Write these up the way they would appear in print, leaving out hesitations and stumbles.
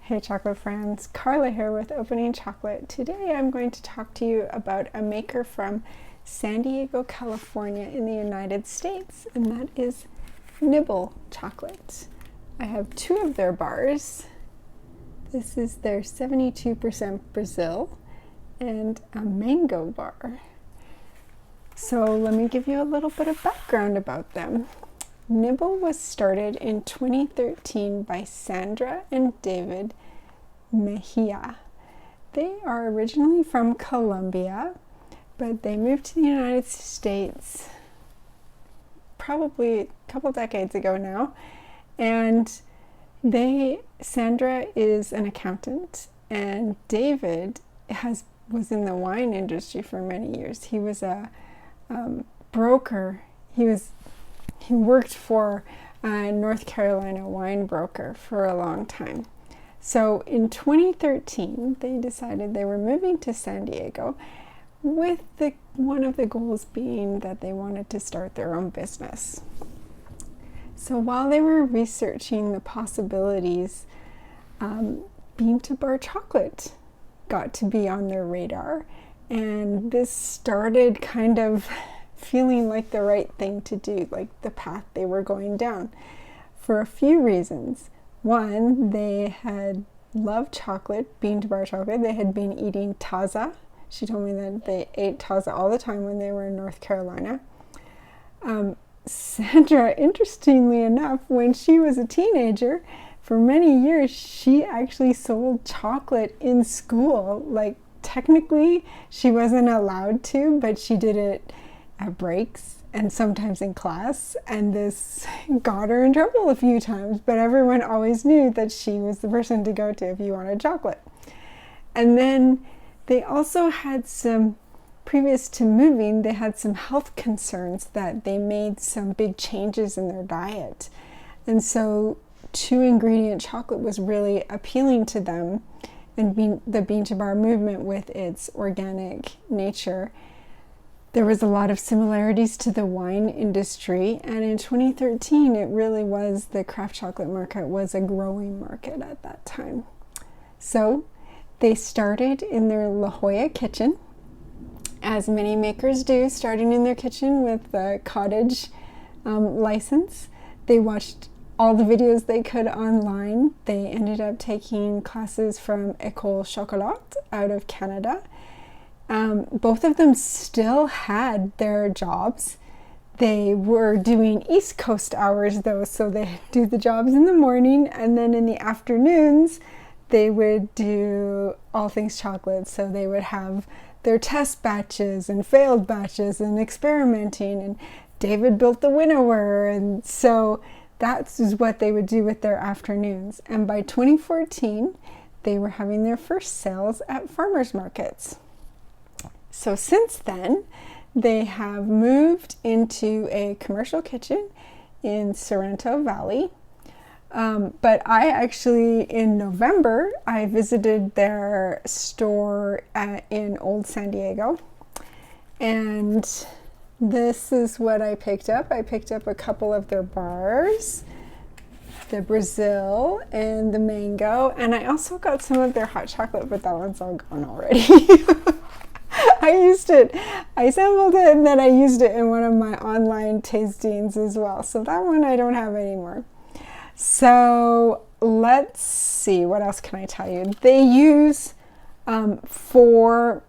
Hey chocolate friends, Carla here with Opening Chocolate. Today I'm going to talk to you about a maker from San Diego, California in the United States, and that is Nibble Chocolate. I have two of their bars. This is their 72% Brazil and a mango bar. So let me give you a little bit of background about them. Nibble was started in 2013 by Sandra and David Mejia. They are originally from Colombia, but they moved to the United States probably a couple decades ago now. And Sandra is an accountant, and David was in the wine industry for many years. He was a broker. He worked for a North Carolina wine broker for a long time. So in 2013, they decided they were moving to San Diego with one of the goals being that they wanted to start their own business. So while they were researching the possibilities, bean to bar chocolate got to be on their radar, and this started kind of feeling like the right thing to do, like the path they were going down, for a few reasons. One, they had loved chocolate, bean to bar chocolate. They had been eating taza. She told me that they ate taza all the time when they were in North Carolina. Sandra, interestingly enough, when she was a teenager, for many years, she actually sold chocolate in school. Like, technically, she wasn't allowed to, but she did it at breaks and sometimes in class, and this got her in trouble a few times, but everyone always knew that she was the person to go to if you wanted chocolate. And then they also had previous to moving, they had some health concerns that they made some big changes in their diet. And so 2-ingredient chocolate was really appealing to them, and the bean to bar movement with its organic nature. There was a lot of similarities to the wine industry, and in 2013 it really was, the craft chocolate market was a growing market at that time. So they started in their La Jolla kitchen, as many makers do, starting in their kitchen with the cottage license. They watched all the videos they could online. They ended up taking classes from Nibble Chocolate out of Canada. Both of them still had their jobs. They were doing East Coast hours though, so they do the jobs in the morning, and then in the afternoons they would do all things chocolate. So they would have their test batches and failed batches and experimenting, and David built the winnower, and so that's what they would do with their afternoons. And by 2014 they were having their first sales at farmers markets. So since then, they have moved into a commercial kitchen in Sorrento Valley. But I actually, in November, I visited their store in Old San Diego. And this is what I picked up. I picked up a couple of their bars, the Brazil and the mango. And I also got some of their hot chocolate, but that one's all gone already. I used it, I sampled it, and then I used it in one of my online tastings as well. So that one I don't have anymore. So let's see, what else can I tell you? They use four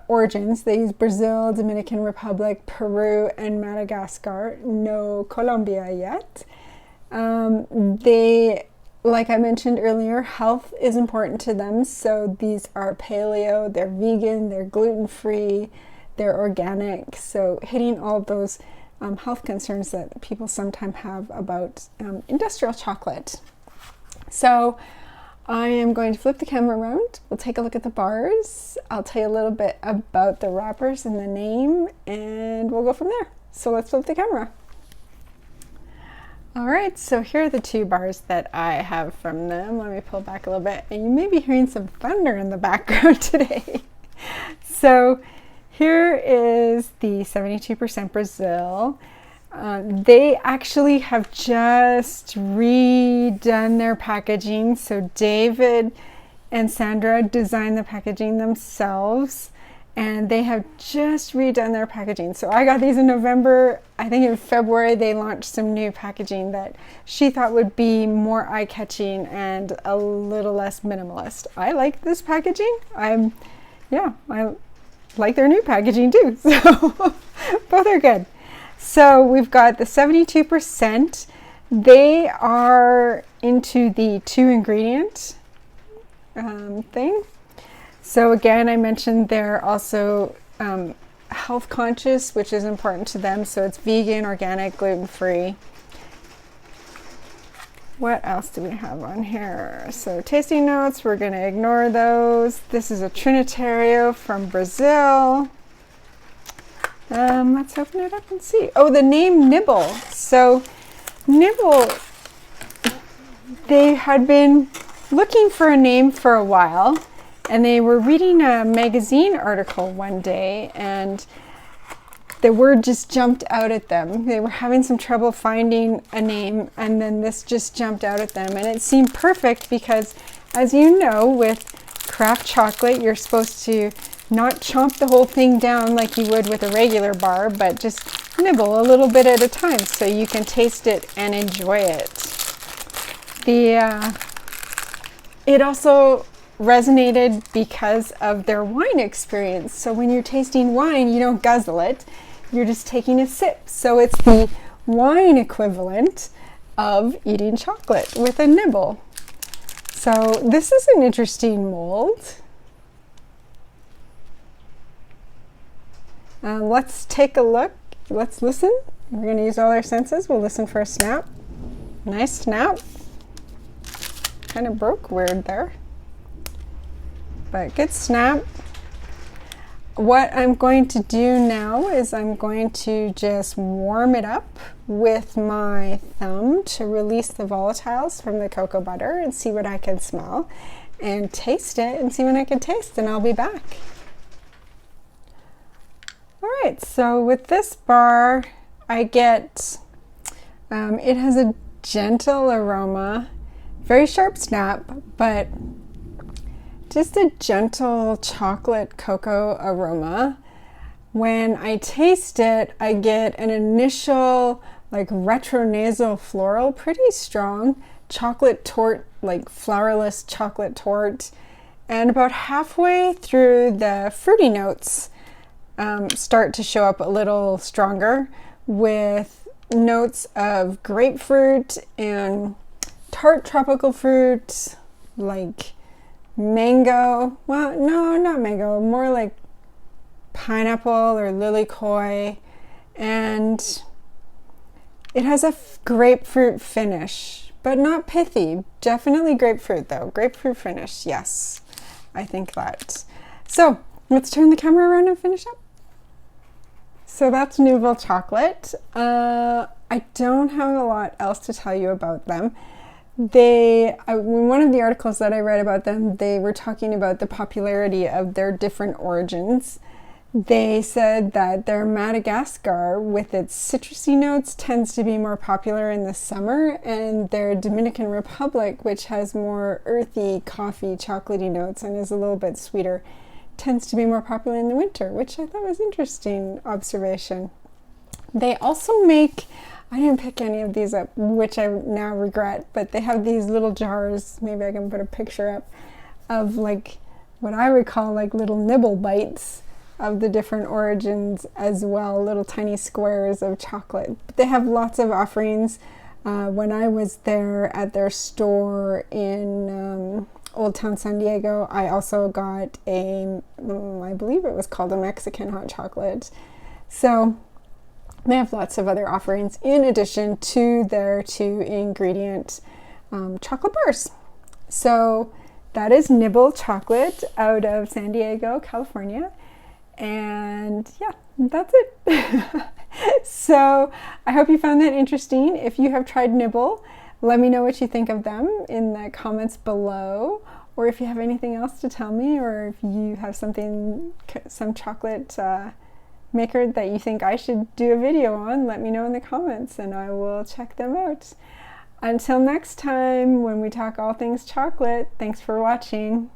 origins. They use Brazil, Dominican Republic, Peru, and Madagascar. No Colombia yet. Like I mentioned earlier, health is important to them, so these are paleo, they're vegan, they're gluten-free, they're organic, so hitting all those health concerns that people sometimes have about industrial chocolate. So I am going to flip the camera around, we'll take a look at the bars, I'll tell you a little bit about the wrappers and the name, and we'll go from there. So let's flip the camera. All right, so here are the two bars that I have from them. Let me pull back a little bit, and you may be hearing some thunder in the background today. So here is the 72% Brazil. They actually have just redone their packaging. So David and Sandra designed the packaging themselves, and they have just redone their packaging. So I got these in November. I think in February they launched some new packaging that she thought would be more eye-catching and a little less minimalist. I like this packaging. I like their new packaging too. So both are good. So we've got the 72%. They are into the 2-ingredient thing. So again, I mentioned they're also health conscious, which is important to them. So it's vegan, organic, gluten-free. What else do we have on here? So tasting notes, we're going to ignore those. This is a Trinitario from Brazil. Let's open it up and see. Oh, the name Nibble. So Nibble, they had been looking for a name for a while, and they were reading a magazine article one day, and the word just jumped out at them. They were having some trouble finding a name, and then this just jumped out at them, and it seemed perfect because, as you know, with craft chocolate, you're supposed to not chomp the whole thing down like you would with a regular bar, but just nibble a little bit at a time so you can taste it and enjoy it. It also resonated because of their wine experience. So when you're tasting wine, you don't guzzle it, you're just taking a sip. So it's the wine equivalent of eating chocolate with a nibble. So this is an interesting mold. Let's take a look. Let's listen. We're going to use all our senses. We'll listen for a snap. Nice snap. Kind of broke weird there, but good snap. What I'm going to do now is I'm going to just warm it up with my thumb to release the volatiles from the cocoa butter and see what I can smell, and taste it and see what I can taste, and I'll be back. All right, so with this bar, I get, it has a gentle aroma, very sharp snap, but just a gentle chocolate cocoa aroma. When I taste it, I get an initial like retronasal floral, pretty strong, chocolate torte, like flourless chocolate torte, and about halfway through the fruity notes start to show up a little stronger with notes of grapefruit and tart tropical fruit, like mango. Well, no, not mango, more like pineapple or lilikoi, and it has a grapefruit finish, but not pithy. Definitely grapefruit though. Grapefruit finish, yes, I think that. So let's turn the camera around and finish up. So that's Nibble Chocolate. I don't have a lot else to tell you about them. In one of the articles that I read about them, they were talking about the popularity of their different origins. They said that their Madagascar, with its citrusy notes, tends to be more popular in the summer, and their Dominican Republic, which has more earthy, coffee, chocolatey notes and is a little bit sweeter, tends to be more popular in the winter, which I thought was an interesting observation. They also make, I didn't pick any of these up, which I now regret, but they have these little jars, maybe I can put a picture up, of like what I would call like little nibble bites of the different origins as well, little tiny squares of chocolate. But they have lots of offerings. When I was there at their store in Old Town San Diego, I also got I believe it was called a Mexican hot chocolate. So they have lots of other offerings in addition to their 2-ingredient chocolate bars. So that is Nibble Chocolate out of San Diego, California. And yeah, that's it. So I hope you found that interesting. If you have tried Nibble, let me know what you think of them in the comments below, or if you have anything else to tell me, or if you have some chocolate maker that you think I should do a video on, let me know in the comments and I will check them out. Until next time, when we talk all things chocolate, thanks for watching.